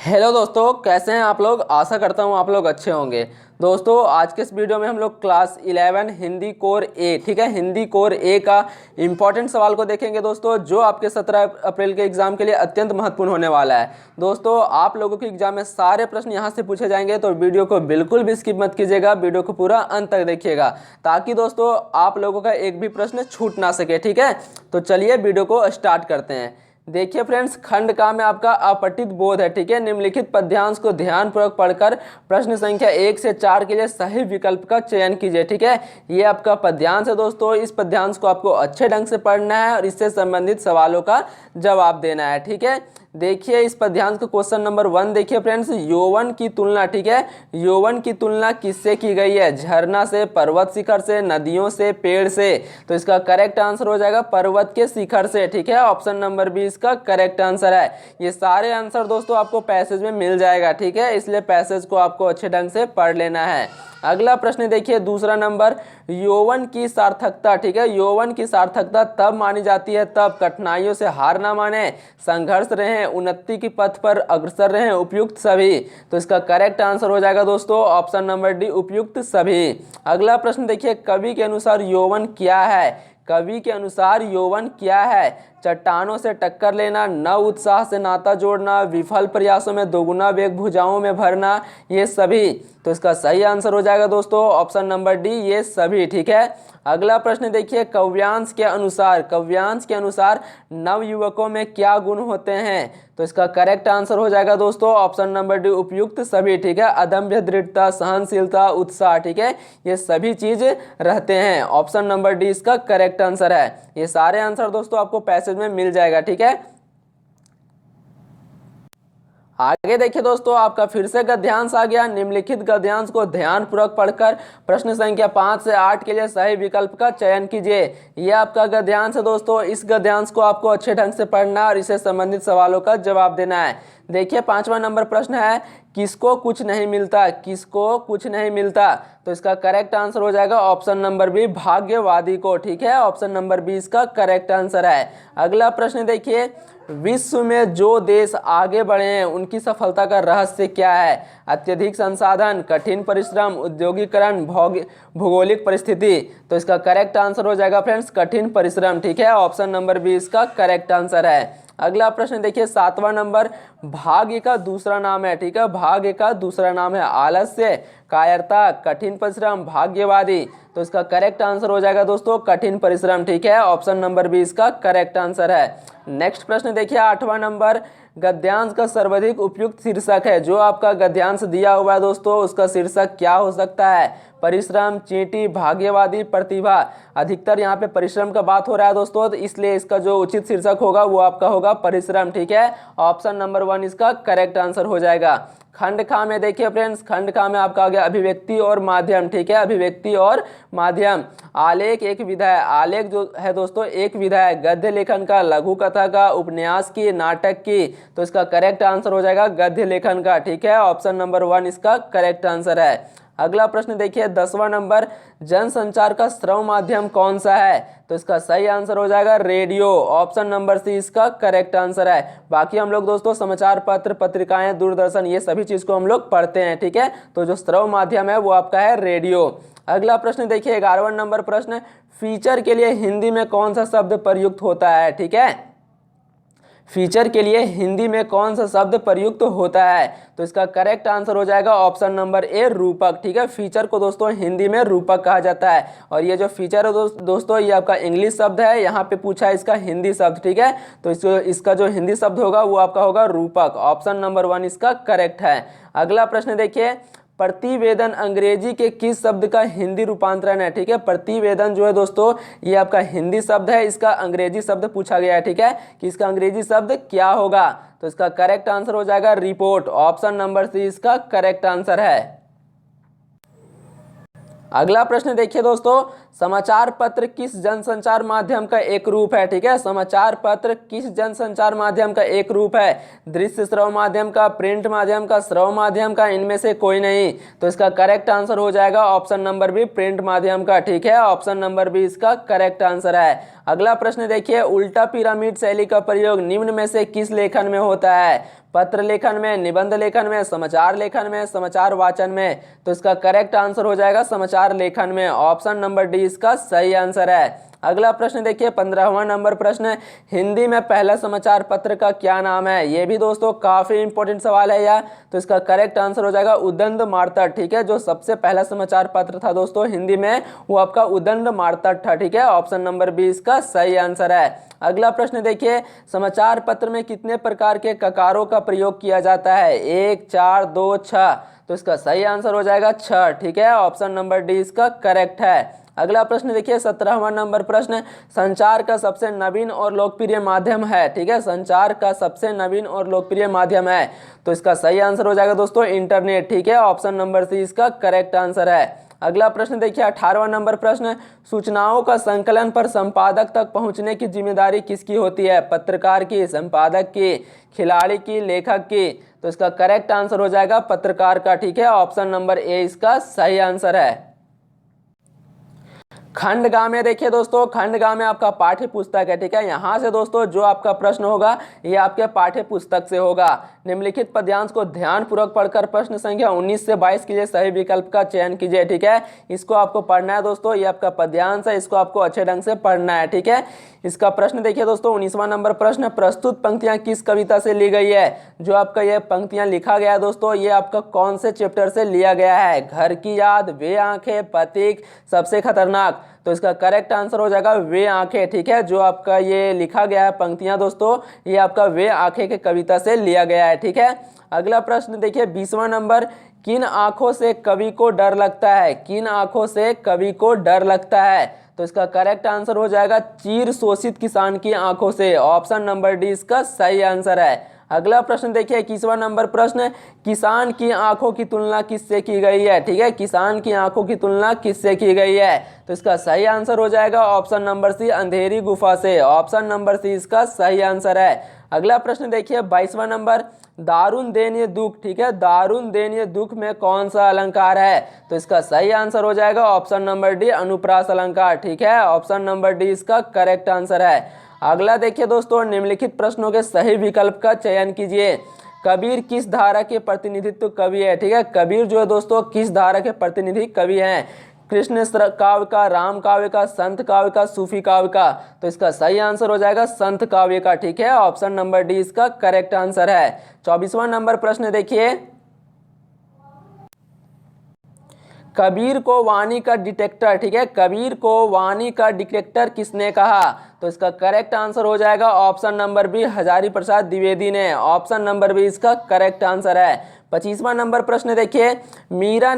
Hello दोस्तों, कैसे हैं आप लोग। आशा करता हूं आप लोग अच्छे होंगे। दोस्तों आज के इस वीडियो में हम लोग क्लास 11 हिंदी कोर ए, ठीक है, हिंदी कोर ए का इम्पॉर्टेंट सवाल को देखेंगे दोस्तों, जो आपके 17 अप्रैल के एग्जाम के लिए अत्यंत महत्वपूर्ण होने वाला है। दोस्तों आप लोगों के एग्जाम में सारे प्रश्न यहां से पूछे जाएंगे, तो वीडियो को बिल्कुल भी स्किप मत कीजिएगा, वीडियो को पूरा अंत तक देखिएगा ताकि दोस्तों आप लोगों का एक भी प्रश्न छूट ना सके। ठीक है, तो चलिए वीडियो को स्टार्ट करते हैं। देखिए फ्रेंड्स, खंड का में आपका अपठित बोध है। ठीक है, निम्नलिखित पद्यांश को ध्यानपूर्वक पढ़कर प्रश्न संख्या 1 से 4 के लिए सही विकल्प का चयन कीजिए। ठीक है, ये आपका पद्यांश है दोस्तों। इस पद्यांश को आपको अच्छे ढंग से पढ़ना है और इससे संबंधित सवालों का जवाब देना है। ठीक है, देखिए इस पद्यांश का क्वेश्चन नंबर 1 देखिए फ्रेंड्स, यौवन की तुलना, ठीक है, यौवन की तुलना किससे की गई है? झरना से, पर्वत शिखर से, नदियों से, पेड़ से। तो इसका करेक्ट आंसर हो जाएगा पर्वत के शिखर से। ठीक है, ऑप्शन नंबर बी इसका करेक्ट आंसर है। ये सारे आंसर दोस्तों आपको पैसेज में मिल जाएगा। ठीक है, इसलिए पैसेज को आपको अच्छे ढंग से पढ़ लेना है। अगला प्रश्न देखिए दूसरा नंबर, यौवन की सार्थकता, ठीक है, यौवन की सार्थकता तब मानी जाती है तब कठिनाइयों से हार ना माने, संघर्ष रहें, उन्नति की पथ पर अग्रसर रहें, उपयुक्त सभी। तो इसका करेक्ट आंसर हो जाएगा दोस्तों ऑप्शन नंबर डी, उपयुक्त सभी। अगला प्रश्न देखिए, कवि के अनुसार यौवन क्या है? कवि के अनुसार यौवन क्या है? चट्टानों से टक्कर लेना, नव उत्साह से नाता जोड़ना, विफल प्रयासों में दोगुना वेग भुजाओं में भरना, ये सभी। तो इसका सही आंसर हो जाएगा दोस्तों ऑप्शन नंबर डी, ये सभी। ठीक है, अगला प्रश्न देखिए, काव्यांश के अनुसार, काव्यांश के अनुसार नवयुवकों में क्या गुण होते हैं? तो इसका करेक्ट आंसर हो जाएगा दोस्तों ऑप्शन नंबर डी, उपयुक्त सभी। ठीक है, अदम्य दृढ़ता, सहनशीलता, उत्साह, ठीक है, ये सभी चीज रहते हैं। ऑप्शन नंबर डी इसका करेक्ट आंसर है। ये सारे आंसर दोस्तों आपको पैसेज में मिल जाएगा। ठीक है, आगे देखिए दोस्तों, आपका फिर से गद्यांश आ गया। निम्नलिखित गद्यांश को ध्यानपूर्वक पढ़कर प्रश्न संख्या 5 से 8 के लिए सही विकल्प का चयन कीजिए। यह आपका गद्यांश है दोस्तों। इस गद्यांश को आपको अच्छे ढंग से पढ़ना है और इससे संबंधित सवालों का जवाब देना है। देखिए 5वां नंबर प्रश्न है, किसको कुछ नहीं मिलता? किसको कुछ नहीं मिलता? तो इसका करेक्ट आंसर हो जाएगा ऑप्शन नंबर बी, भाग्यवादी को। ठीक है, ऑप्शन नंबर बी इसका करेक्ट आंसर है। अगला प्रश्न देखिए, विश्व में जो देश आगे बढ़े हैं उनकी सफलता का रहस्य क्या है? अत्यधिक संसाधन, कठिन परिश्रम, औद्योगिकरण, भौगोलिक परिस्थिति। तो इसका करेक्ट आंसर हो जाएगा फ्रेंड्स कठिन परिश्रम। ठीक है, ऑप्शन नंबर बी इसका करेक्ट आंसर है। अगला प्रश्न देखिए 7वां नंबर, भाग्य का दूसरा नाम है। ठीक है, भाग्य का दूसरा नाम है आलस्य, कायरता, कठिन परिश्रम, भाग्यवादी। तो इसका करेक्ट आंसर हो जाएगा दोस्तों कठिन परिश्रम। ठीक है, ऑप्शन नंबर बी इसका करेक्ट आंसर है। नेक्स्ट प्रश्न देखिए 8वां नंबर, गद्यांश का सर्वाधिक उपयुक्त शीर्षक है। जो आपका गद्यांश दिया हुआ है दोस्तों, उसका शीर्षक क्या हो सकता है? परिश्रम, चींटी, भाग्यवादी, प्रतिभा। अधिकतर यहाँ पे परिश्रम का बात हो रहा है दोस्तों, तो इसलिए इसका जो उचित शीर्षक होगा वो आपका होगा परिश्रम। ठीक है, ऑप्शन नंबर 1 इसका करेक्ट आंसर हो जाएगा। खंड खा में देखिए फ्रेंड्स, खंड खा में आपका आ गया अभिव्यक्ति और माध्यम। ठीक है, अभिव्यक्ति और माध्यम। आलेख एक विधा है। आलेख जो है दोस्तों एक विधा है, गद्य लेखन का, लघु कथा का, उपन्यास की, नाटक की। तो इसका करेक्ट आंसर हो जाएगा गद्य लेखन का। ठीक है, ऑप्शन नंबर 1 इसका करेक्ट आंसर है। अगला प्रश्न देखिए 10वां नंबर, जनसंचार का श्रव्य माध्यम कौन सा है? तो इसका सही आंसर हो जाएगा रेडियो। ऑप्शन नंबर सी इसका करेक्ट आंसर है। बाकी हम लोग दोस्तों समाचार पत्र, पत्रिकाएं, दूरदर्शन, ये सभी चीज को हम लोग पढ़ते हैं। ठीक है, तो जो श्रव्य माध्यम है वो आपका है रेडियो। अगला प्रश्न देखिए 11वां नंबर प्रश्न, फीचर के लिए हिंदी में कौन सा शब्द प्रयुक्त होता है? ठीक है, फीचर के लिए हिंदी में कौन सा शब्द प्रयुक्त होता है? तो इसका करेक्ट आंसर हो जाएगा ऑप्शन नंबर ए, रूपक। ठीक है, फीचर को दोस्तों हिंदी में रूपक कहा जाता है। और ये जो फीचर है दोस्तों ये आपका इंग्लिश शब्द है, यहाँ पे पूछा है इसका हिंदी शब्द। ठीक है, तो इसका जो हिंदी शब्द होगा वो आपका होगा रूपक। ऑप्शन नंबर 1 इसका करेक्ट है। अगला प्रश्न देखिए, प्रतिवेदन अंग्रेजी के किस शब्द का हिंदी रूपांतरण है? ठीक है, प्रतिवेदन जो है दोस्तों ये आपका हिंदी शब्द है, इसका अंग्रेजी शब्द पूछा गया है। ठीक है, कि इसका अंग्रेजी शब्द क्या होगा? तो इसका करेक्ट आंसर हो जाएगा रिपोर्ट। ऑप्शन नंबर सी इसका करेक्ट आंसर है। अगला प्रश्न देखिए दोस्तों, समाचार पत्र किस जनसंचार माध्यम का एक रूप है? ठीक है, समाचार पत्र किस जनसंचार माध्यम का एक रूप है? दृश्य श्रव्य माध्यम का, प्रिंट माध्यम का, श्रव्य माध्यम का, इनमें से कोई नहीं। तो इसका करेक्ट आंसर हो जाएगा ऑप्शन नंबर बी, प्रिंट माध्यम का। ठीक है, ऑप्शन नंबर बी इसका करेक्ट आंसर है। अगला प्रश्न देखिए, उल्टा पिरामिड शैली का प्रयोग निम्न में से किस लेखन में होता है? पत्र लेखन में, निबंध लेखन में, समाचार लेखन में, समाचार वाचन में। तो इसका करेक्ट आंसर हो जाएगा समाचार लेखन में। ऑप्शन नंबर डी इसका सही आंसर है। अगला प्रश्न देखिए 15वां नंबर प्रश्न, हिंदी में पहला समाचार पत्र का क्या नाम है? ये भी दोस्तों काफी इंपॉर्टेंट सवाल है यार। तो इसका करेक्ट आंसर हो जाएगा उदंड मार्तट। ठीक है, जो सबसे पहला समाचार पत्र था दोस्तों हिंदी में वो आपका उदंड मार्तट था। ठीक है, ऑप्शन नंबर बी इसका सही आंसर है। अगला प्रश्न देखिए, समाचार पत्र में कितने प्रकार के ककारों का प्रयोग किया जाता है? 1, 4, 2, 6। तो इसका सही आंसर हो जाएगा 6। ठीक है, ऑप्शन नंबर डी इसका करेक्ट है। अगला प्रश्न देखिए 17वां नंबर प्रश्न, संचार का सबसे नवीन और लोकप्रिय माध्यम है। ठीक है, संचार का सबसे नवीन और लोकप्रिय माध्यम है। तो इसका सही आंसर हो जाएगा दोस्तों इंटरनेट। ठीक है, ऑप्शन नंबर सी इसका करेक्ट आंसर है। अगला प्रश्न देखिए 18वां नंबर प्रश्न, सूचनाओं का संकलन पर संपादक तक पहुंचने की जिम्मेदारी किसकी होती है? पत्रकार की, संपादक की, खिलाड़ी की, लेखक की? तो इसका करेक्ट आंसर हो जाएगा पत्रकार का। ठीक है, ऑप्शन नंबर ए इसका सही आंसर है। खंड गा में देखिए दोस्तों, खंड गा में आपका पाठ्य पुस्तक है। ठीक है, यहाँ से दोस्तों जो आपका प्रश्न होगा ये आपके पाठ्य पुस्तक से होगा। निम्नलिखित पद्यांश को ध्यानपूर्वक पढ़कर प्रश्न संख्या 19 से 22 के लिए सही विकल्प का चयन कीजिए। ठीक है, इसको आपको पढ़ना है दोस्तों, ये आपका पद्यांश है, इसको आपको अच्छे ढंग से पढ़ना है। ठीक है, इसका प्रश्न देखिए दोस्तों 19वां नंबर प्रश्न, प्रस्तुत पंक्तियां किस कविता से ली गई है? जो आपका ये पंक्तियां लिखा गया है दोस्तों ये आपका कौन से चैप्टर से लिया गया है? घर की याद, वे आंखें, प्रतीक, सबसे खतरनाक? तो इसका करेक्ट आंसर हो जाएगा वे आंखें। ठीक है, जो आपका ये लिखा गया है पंक्तियां दोस्तों ये आपका वे आंखें के कविता से लिया गया है। ठीक है, अगला प्रश्न देखिए 20वां नंबर, किन आंखों से कवि को डर लगता है? किन आंखों से कवि को डर लगता है? तो इसका करेक्ट आंसर हो जाएगा चीर शोषित किसान की आंखों से। ऑप्शन नंबर डी इसका सही आंसर है। अगला प्रश्न देखिए 21वां नंबर प्रश्न, किसान की आंखों की तुलना किससे की गई है? ठीक है, किसान की आंखों की तुलना किससे की गई है? तो इसका सही आंसर हो जाएगा ऑप्शन नंबर सी अंधेरी गुफा से। ऑप्शन नंबर सी इसका सही आंसर है। अगला प्रश्न देखिए 22वां नंबर, दारुण दयनीय दुख। ठीक है, दारुण दयनीय दुख में कौन सा अलंकार है? तो इसका सही आंसर हो जाएगा ऑप्शन नंबर डी अनुप्रास अलंकार। ठीक है, ऑप्शन नंबर डी इसका करेक्ट आंसर है। अगला देखिए दोस्तों, निम्नलिखित प्रश्नों के सही विकल्प का चयन कीजिए। कबीर किस धारा के प्रतिनिधित्व कवि है? ठीक है, कबीर जो है दोस्तों किस धारा के प्रतिनिधि कवि हैं? कृष्ण काव्य का, राम काव्य का, संत काव्य का, सूफी काव्य का? तो इसका सही आंसर हो जाएगा संत काव्य का। ठीक है, ऑप्शन नंबर डी इसका करेक्ट आंसर है। 24वां नंबर प्रश्न देखिए, कबीर को वाणी का डिटेक्टर। ठीक है, कबीर को वाणी का डिटेक्टर किसने कहा? तो इसका करेक्ट आंसर हो जाएगा option number B Hazari Prasad Dwivedi ने। ऑप्शन नंबर बी इसका करेक्ट आंसर है। 25वां नंबर प्रश्न देखिए, मीरा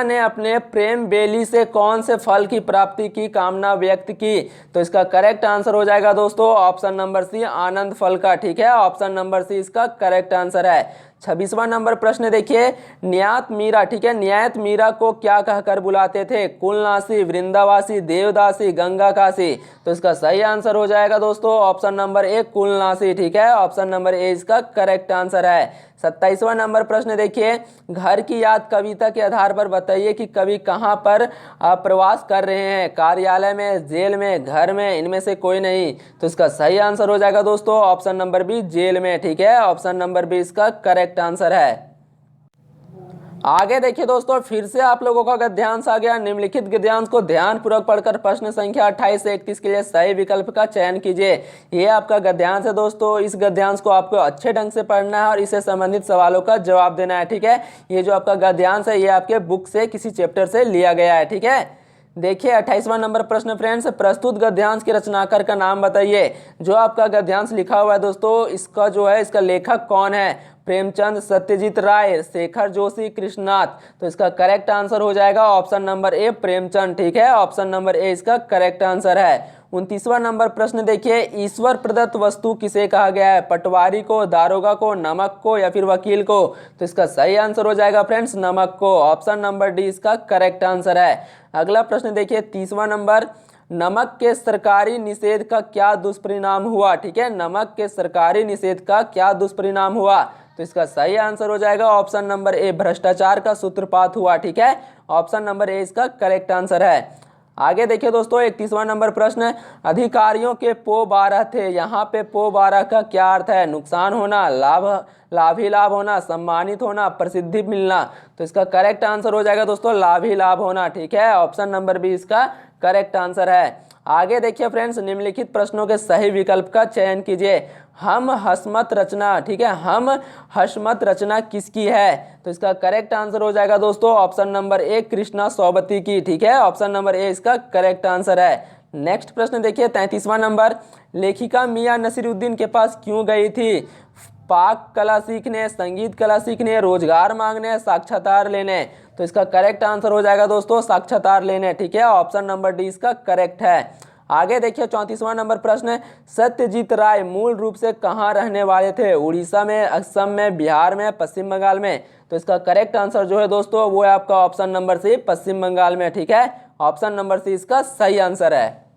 ने अपने प्रेम बेली से कौन से फल की प्राप्ति की कामना व्यक्त की? तो इसका करेक्ट आंसर हो जाएगा दोस्तों ऑप्शन नंबर सी आनंद फल का। ठीक है, ऑप्शन नंबर सी इसका करेक्ट आंसर है। 26वां नंबर प्रश्न देखिए, न्यात मीरा। ठीक है, न्यात मीरा को क्या कहकर बुलाते थे? कुलनासी, वृंदावासी, देवदासी, गंगा काशी? तो इसका सही आंसर हो जाएगा दोस्तों ऑप्शन नंबर ए कुलनासी। ठीक है, ऑप्शन नंबर ए इसका करेक्ट आंसर है। 27वां नंबर प्रश्न देखिए, घर की याद कविता के आधार पर बताइए कि कवि कहाँ पर प्रवास कर रहे हैं? कार्यालय में, जेल में, घर में? इनमें से कोई नहीं। तो इसका सही आंसर हो जाएगा दोस्तों ऑप्शन नंबर बी जेल में। ठीक है, ऑप्शन नंबर बी इसका करेक्ट आंसर है। आगे देखिए दोस्तों, फिर से आप लोगों का गद्यांश आ गया। निम्नलिखित गद्यांश को ध्यानपूर्वक पढ़कर प्रश्न संख्या 28 से 31 के लिए सही विकल्प का चयन कीजिए। ये आपका गद्यांश है दोस्तों, इस गद्यांश को आपको अच्छे ढंग से पढ़ना है और इससे संबंधित सवालों का जवाब देना है। ठीक है, ये जो आपका गद्यांश है ये आपके बुक से किसी चैप्टर से लिया गया है। ठीक है, देखिए 28वां नंबर प्रश्न फ्रेंड्स, प्रस्तुत गद्यांश के रचनाकार का नाम बताइए। जो आपका गद्यांश लिखा हुआ है दोस्तों इसका जो है इसका लेखक कौन है? प्रेमचंद, सत्यजीत राय, शेखर जोशी, कृष्णनाथ? तो इसका करेक्ट आंसर हो जाएगा ऑप्शन नंबर ए प्रेमचंद। ठीक है, ऑप्शन नंबर ए इसका करेक्ट आंसर है। 29वां नंबर प्रश्न देखिए, ईश्वर प्रदत्त वस्तु किसे कहा गया है? पटवारी को, दारोगा को, नमक को या फिर वकील को? तो इसका सही आंसर हो जाएगा फ्रेंड्स नमक को। ऑप्शन नंबर डी इसका करेक्ट आंसर है। अगला प्रश्न देखिए 30वां नंबर, नमक के सरकारी निषेध का क्या दुष्परिणाम हुआ? ठीक है, नमक के सरकारी निषेध का क्या दुष्परिणाम हुआ? तो इसका सही आंसर हो जाएगा ऑप्शन नंबर ए भ्रष्टाचार का सूत्रपात हुआ। ठीक है, ऑप्शन नंबर ए इसका करेक्ट आंसर है। आगे देखिए दोस्तों 31वां नंबर प्रश्न, अधिकारियों के पो 12 थे, यहाँ पे पो 12 का क्या अर्थ है? नुकसान होना, लाभ ही लाभ होना, सम्मानित होना, प्रसिद्धि मिलना। तो इसका करेक्ट आंसर हो जाएगा दोस्तों लाभ ही लाभ होना। ठीक है, ऑप्शन नंबर बी इसका करेक्ट आंसर है। आगे देखिए फ्रेंड्स, निम्नलिखित प्रश्नों के सही विकल्प का चयन कीजिए। हम हसमत रचना, ठीक है, हम हसमत रचना किसकी है? तो इसका करेक्ट आंसर हो जाएगा दोस्तों option number A Krishna Sobti की। ठीक है, ऑप्शन नंबर ए इसका करेक्ट आंसर है। नेक्स्ट प्रश्न देखिए 33वां नंबर, लेखिका मियां नसीरुद्दीन के पास क्यों गई थी? पाक कला सीखने, संगीत कला सीखने, रोजगार मांगने, साक्षात्कार लेने। तो इसका करेक्ट आंसर हो जाएगा दोस्तों साक्षात्कार लेने। ठीक है, ऑप्शन नंबर डी इसका करेक्ट है। आगे देखिए 34वां नंबर प्रश्न, सत्यजीत राय मूल रूप से कहाँ रहने वाले थे? उड़ीसा में, असम में, बिहार में, पश्चिम बंगाल में। तो इसका करेक्ट आंसर जो है दोस्तों वो है आपका ऑप्शन नंबर सी पश्चिम बंगाल में। ठीक है, ऑप्शन नंबर सी इसका सही आंसर है।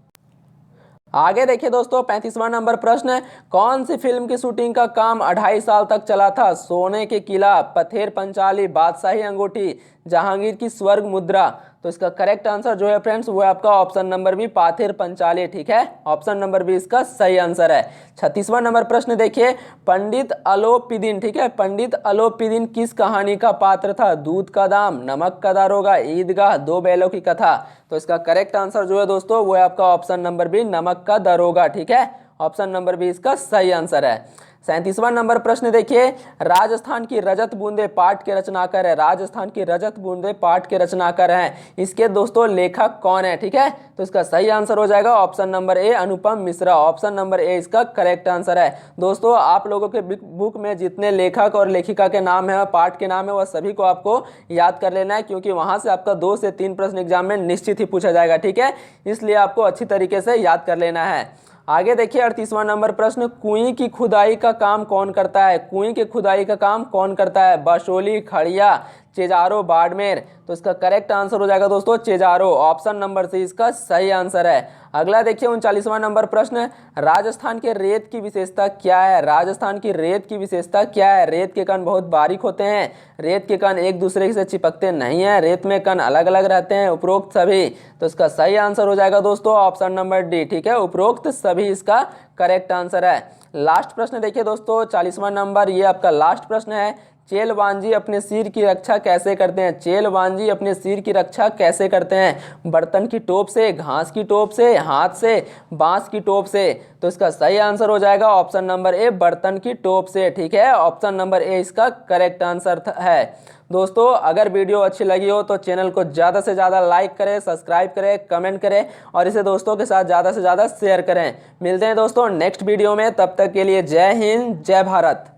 आगे देखिए दोस्तों 35वां नंबर प्रश्न, कौन सी फिल्म की शूटिंग का काम 2.5 साल तक चला था? सोने के किला, पथेर पंचाली, बादशाही अंगूठी, जहांगीर की स्वर्ग मुद्रा। तो इसका करेक्ट आंसर जो है फ्रेंड्स वो है आपका option number B Pather Panchali. ठीक है, ऑप्शन नंबर बी इसका सही आंसर है। 36वां नंबर प्रश्न देखिए, पंडित अलोपीदीन, ठीक है, पंडित अलोपीदीन किस कहानी का पात्र था? दूध का दाम, नमक का दारोगा, ईदगाह, दो बैलों की कथा। तो इसका करेक्ट आंसर जो है दोस्तों वो है आपका ऑप्शन नंबर बी नमक का दारोगा। ठीक है, ऑप्शन नंबर बी इसका सही आंसर है। 37वां नंबर प्रश्न देखिए, राजस्थान की रजत बूंदे पाठ के रचनाकार है, राजस्थान की रजत बूंदे पाठ के रचनाकार हैं, इसके दोस्तों लेखक कौन है? ठीक है, तो इसका सही आंसर हो जाएगा option number A Anupam Mishra. Option number A इसका करेक्ट आंसर है। दोस्तों आप लोगों के बुक में जितने लेखक और लेखिका के नाम है, पाठ के नाम है, वह सभी को आपको याद कर लेना है, क्योंकि वहां से आपका 2 से 3 प्रश्न एग्जाम में निश्चित ही पूछा जाएगा। ठीक है, इसलिए आपको अच्छी तरीके से याद कर लेना है। आगे देखिए 38वां नंबर प्रश्न, कुएं की खुदाई का काम कौन करता है? कुएं की खुदाई का काम कौन करता है? बसोली, खड़िया, चेजारो, बाड़मेर। तो इसका करेक्ट आंसर हो जाएगा दोस्तों चेजारो। ऑप्शन नंबर सी इसका सही आंसर है। अगला देखिए 39वां नंबर प्रश्न, राजस्थान के रेत की विशेषता क्या है? राजस्थान की रेत की विशेषता क्या है? रेत के कण बहुत बारीक होते हैं, रेत के कण एक दूसरे से चिपकते नहीं है, रेत में कण अलग अलग रहते हैं, उपरोक्त सभी। तो इसका सही आंसर हो जाएगा दोस्तों ऑप्शन नंबर डी। ठीक है, उपरोक्त सभी इसका करेक्ट आंसर है। लास्ट प्रश्न देखिए दोस्तों 40वां नंबर, ये आपका लास्ट प्रश्न है, चेलवांजी अपने सिर की रक्षा कैसे करते हैं? चेलवांजी अपने सिर की रक्षा कैसे करते हैं? बर्तन की टोप से, घास की टोप से, हाथ से, बांस की टोप से। तो इसका सही आंसर हो जाएगा ऑप्शन नंबर ए बर्तन की टोप से। ठीक है, ऑप्शन नंबर ए इसका करेक्ट आंसर है। दोस्तों अगर वीडियो अच्छी लगी हो तो चैनल को ज़्यादा से ज़्यादा लाइक करें, सब्सक्राइब करें, कमेंट करें और इसे दोस्तों के साथ ज़्यादा से ज़्यादा शेयर करें। मिलते हैं दोस्तों नेक्स्ट वीडियो में, तब तक के लिए जय हिंद, जय भारत।